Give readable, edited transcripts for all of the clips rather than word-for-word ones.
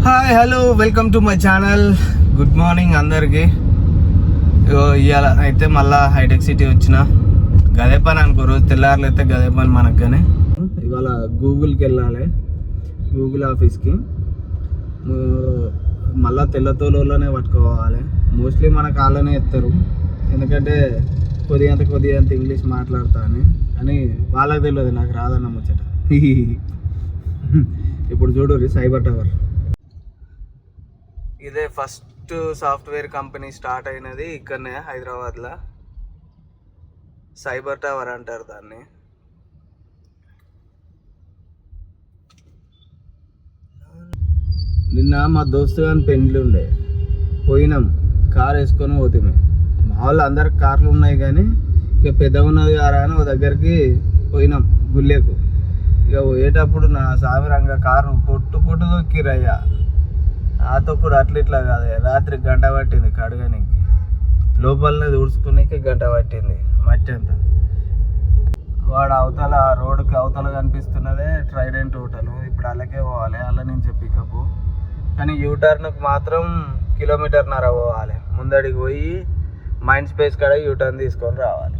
Hi hello welcome to my channel. Good morning అందరికి. ఇవాళ అయితే మళ్ళీ హైటెక్ సిటీ వచ్చిన గదే పని అనుకో, రోజు తెల్లారులు అయితే గదే పని మనకు. కానీ ఇవాళ గూగుల్కి వెళ్ళాలి, గూగుల్ ఆఫీస్కి. మళ్ళీ తెల్లతోలోనే పట్టుకోవాలి. మోస్ట్లీ మన కాళ్ళనే ఎత్తారు, ఎందుకంటే కొద్దిగా ఇంగ్లీష్ మాట్లాడతా అని. కానీ వాళ్ళకి తెలియదు, నాకు రాదన్న ముచ్చట. ఇప్పుడు చూడు సైబర్ టవర్, ఇదే ఫస్ట్ సాఫ్ట్వేర్ కంపెనీ స్టార్ట్ అయినది ఇక్కడనే హైదరాబాద్లో. సైబర్ టవర్ అంటారు దాన్ని. నిన్న మా దోస్తు గాని పెళ్ళి ఉండే, పోయినాం, కార్ వేసుకొని పోతామే. మా వాళ్ళు అందరికి కార్లు ఉన్నాయి, కానీ ఇక పెద్దగా ఉన్నది కారా అని ఓ దగ్గరికి పోయినాం గుళ్ళేకు. ఇక పోయేటప్పుడు నా సామిరంగా కారు పొట్టు దొక్కిరయ్యా. ఆతో కూడా అట్లా కాదు, రాత్రి గంట పట్టింది కడగనికి, లోపలనే తుడుచుకునేకి గంట పట్టింది మట్టి అంతా. వాడు అవతల రోడ్డుకి అవతల కనిపిస్తున్నదే ట్రైడెంట్ హోటల్. ఇప్పుడు అలాగే పోవాలి, అలా నుంచి పికప్. కానీ యూటర్న్కి మాత్రం 1.5 కిలోమీటర్ పోవాలి. ముందడికి పోయి మైండ్ స్పేస్ కాడ యూటర్న్ తీసుకొని రావాలి.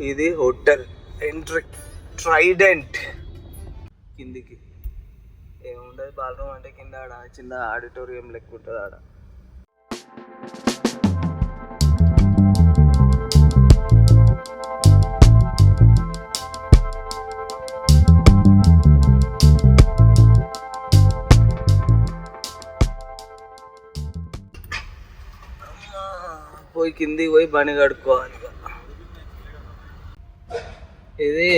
ఇది హోటల్ ఎంట్రీ, ట్రైడెంట్. కిందికి ఏముండదు, బాత్రూమ్ అంటే కింద ఆడ చిన్న ఆడిటోరియం లెక్క ఉంటుంది ఆడ. పోయి కిందికి పోయి బండి కడుక్కోవాలి. ఇది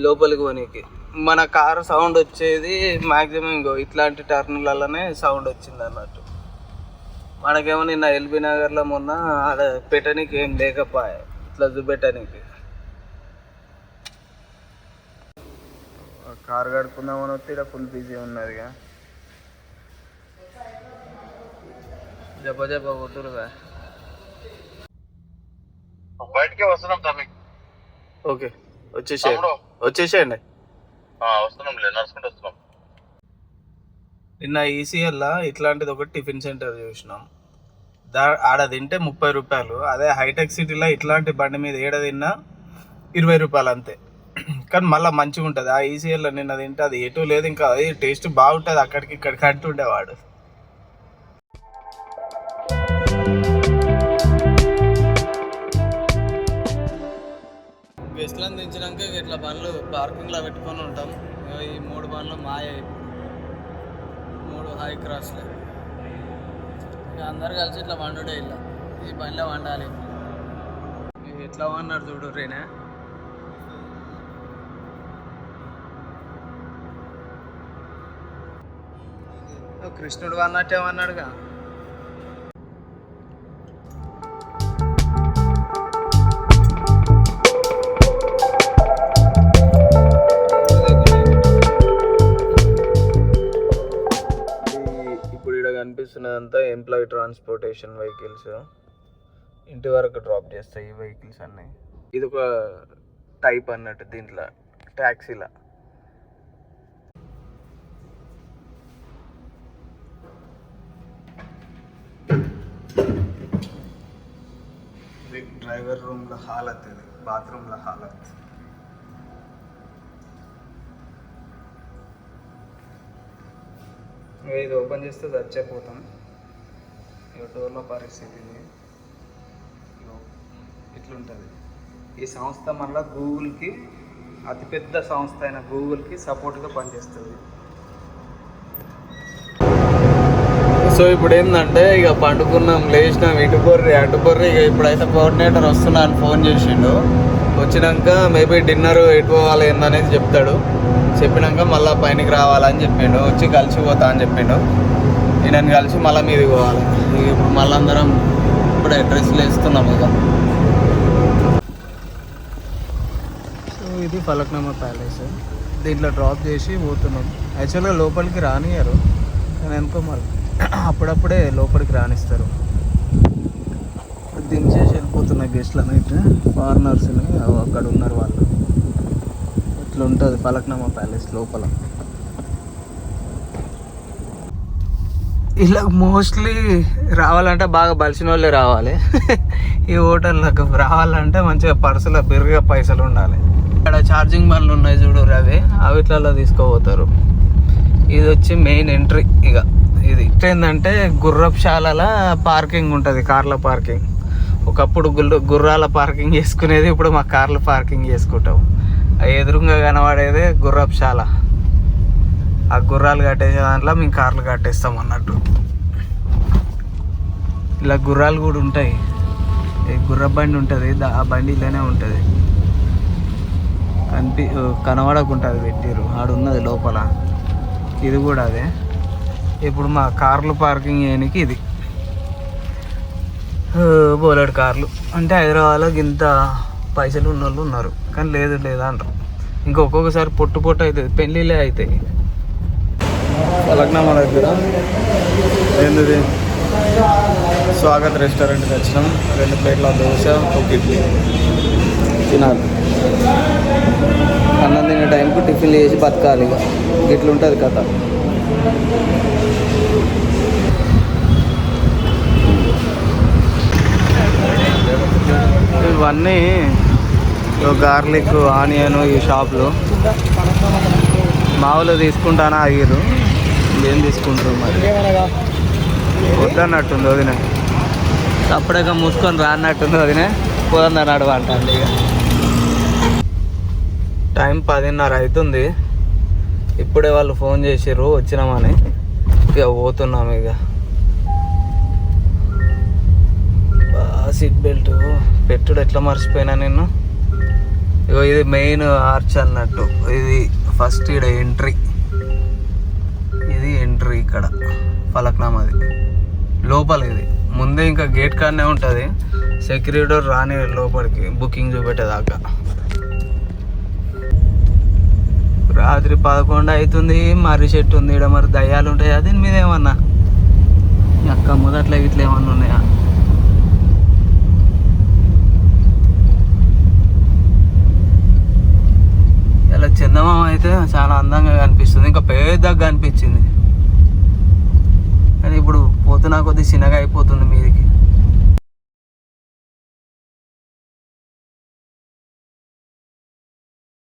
లోపలికి పోనీకి. మన కారు సౌండ్ వచ్చేది మ్యాక్సిమం ఇంకో ఇట్లాంటి టర్నులలోనే సౌండ్ వచ్చింది అన్నట్టు. మనకేమో నిన్న ఎల్బీ నగర్లో మొన్న ఆడ పెట్టడానికి ఏం లేకపోయా, ఇట్లా చూపెట్టడానికి. కారు కడుక్కుందామని వస్తే ఇక్కడ ఫుల్ బిజీ ఉన్నదిగా. జప్ప కొట్టురుగా. బయటకే వస్తున్నాం తమ్మి. ఓకే, వచ్చేసేయండి. నడుచుకుంటూ వస్తున్నాం. నిన్న ఈసీఎల్లా ఇట్లాంటిది ఒకటి టిఫిన్ సెంటర్ చూసినాం. ఆడ తింటే 30 రూపాయలు. అదే హైటెక్ సిటీలో ఇట్లాంటి బండి మీద ఏడ తిన్నా 20 రూపాయలు అంతే. కానీ మళ్ళీ మంచిగా ఉంటుంది. ఆ ఈసీఎల్లో నిన్న తింటే అది ఎటు లేదు, ఇంకా అది టేస్ట్ బాగుంటుంది. అక్కడికి ఇక్కడికి అంటుండేవాడు. గెస్ట్లను దించినాక ఇట్లా బండ్లు పార్కింగ్లో పెట్టుకొని ఉంటాం. ఈ 3 బండ్లు మాయ, 3 హై క్రాస్లే. ఇక అందరు కలిసి ఇట్లా వండుడే, ఇలా ఈ బండిలో వండాలి. ఎట్లా వన్నాడు చూడు రేనా. కృష్ణుడు వన్నట్టేమన్నాడుగా. కనిపిస్తున్నదంతా ఎంప్లాయీ ట్రాన్స్పోర్టేషన్ వెహికల్స్, ఇంటి వరకు డ్రాప్ చేస్తాయి ఈ వెహికల్స్ అన్నీ. ఇది ఒక టైప్ అన్నట్టు దీంట్లో ట్యాక్సీలా. ఇది డ్రైవర్ రూమ్లో హాలత్, ఇది బాత్రూమ్లో హాలత్. ఇది ఓపెన్ చేస్తే చచ్చిపోతాం. ఇక డోర్లో పరిస్థితి ఇట్లుంటుంది. ఈ సంస్థ మళ్ళీ గూగుల్కి, అతిపెద్ద సంస్థ అయిన గూగుల్కి సపోర్ట్గా పనిచేస్తుంది. సో ఇప్పుడు ఏంటంటే ఇక పండుకున్నాం, లేచినాం, ఇటు బొర్రి. ఇక ఇప్పుడైతే కోఆర్డినేటర్ వస్తున్నా అని ఫోన్ చేసిండు. వచ్చినాక మేబీ డిన్నర్ ఎటు పోవాలి ఏందనేది చెప్తాడు. చెప్పినాక మళ్ళీ పైనకి రావాలని చెప్పిండు. వచ్చి కలిసిపోతా అని చెప్పిండు. నేను కలిసి మళ్ళీ మీదికి పోవాలి. ఇప్పుడు మళ్ళీ అందరం ఇప్పుడు అడ్రస్లు వేస్తున్నాం ఇక. సో ఇది ఫలక్నామా ప్యాలెస్. దీంట్లో డ్రాప్ చేసి పోతున్నాం. యాక్చువల్గా లోపలికి రానియరు, కానీ ఎందుకో మరి అప్పుడప్పుడే లోపలికి రానిస్తారు. దించేసి వెళ్ళిపోతున్న గెస్ట్లను అయితే, ఫారినర్స్ని అక్కడ ఉన్నారు వాళ్ళు. ఇట్లా ఉంటుంది ఫలక్నామా ప్యాలెస్ లోపల. ఇలా మోస్ట్లీ రావాలంటే బాగా బలిసిన వాళ్ళే రావాలి. ఈ హోటల్లకు రావాలంటే మంచిగా పర్సులో బిర్రుగా పైసలు ఉండాలి. ఇక్కడ ఛార్జింగ్ బండ్లు ఉన్నాయి చూడు రవి, అవిట్లలో తీసుకోపోతారు. ఇది వచ్చి మెయిన్ ఎంట్రీ. ఇక ఇది ఏంటంటే గుర్రపుశాలల పార్కింగ్ ఉంటుంది, కార్ల పార్కింగ్. ఒకప్పుడు గుర్రాల పార్కింగ్ చేసుకునేది, ఇప్పుడు మా కార్లు పార్కింగ్ చేసుకుంటాం. ఎదురుగా కనబడేదే గుర్రపుశాల. ఆ గుర్రాలు కట్టేసే దాంట్లో మేము కార్లు కట్టేస్తాం అన్నట్టు. ఇలా గుర్రాలు కూడా ఉంటాయి. గుర్ర బండి ఉంటుంది, ఆ బండి ఇలానే ఉంటుంది. కనబడకుంటుంది, పెట్టిరు ఆడున్నది లోపల. ఇది కూడా అదే. ఇప్పుడు మా కార్లు పార్కింగ్ చేయడానికి ఇది బోలెడు కార్లు. అంటే హైదరాబాద్లో ఇంత పైసలు ఉన్న వాళ్ళు ఉన్నారు, కానీ లేదు లేదా అంటారు. ఇంకా ఒక్కొక్కసారి పొట్టు అవుతుంది, పెళ్ళిళ్ళే అవుతాయి. పలక్నామా దగ్గర ఏంటిది స్వాగత్ రెస్టారెంట్కి వచ్చినాం. 2 ప్లేట్ల దోశ, 1 ఇడ్లీ తినాలి. అన్నం తినే టైంకు టిఫిన్లు చేసి బతకాలి. ఇక ఇట్లుంటుంది కథ. ఇవన్నీ గార్లిక్, ఆనియన్ ఈ షాప్లో మావులు తీసుకుంటానా ఆగిరు. ఏం తీసుకుంటారు మరి, వద్దన్నట్టుంది వదిన. అప్పుడేగా మూసుకొని రాన్నట్టుంది వదిన. పోదన్నారు అడవ అంటండి. ఇక టైం 10:30 అవుతుంది. ఇప్పుడే వాళ్ళు ఫోన్ చేసిర్రు వచ్చినామని. ఇక పోతున్నాము. ఇక సీట్ బెల్ట్ పెట్టుడు ఎట్లా మర్చిపోయినా నేను. ఇగో ఇది మెయిన్ ఆర్చ్ అన్నట్టు. ఇది ఫస్ట్ ఇక్కడ ఎంట్రీ. ఇది ఎంట్రీ ఇక్కడ ఫలక్నామాది లోపల. ఇది ముందే ఇంకా గేట్ కాడనే ఉంటుంది. సెక్యూరిటీ రాని లోపలికి బుకింగ్ చూపెట్టేదాకా. రాత్రి 11 అవుతుంది. మర్రి చెట్టు ఉంది ఇక్కడ. మరి దయ్యాలు ఉంటాయా దీని మీద ఏమన్నా? అక్క మొదట్లో ఇట్లా ఏమన్నా ఉన్నాయా? ఇలా చందమామ అయితే చాలా అందంగా కనిపిస్తుంది, ఇంకా పెద్దగా కనిపించింది. కానీ ఇప్పుడు పోతున్నా కొద్దిగా చిన్నగా అయిపోతుంది మీదికి.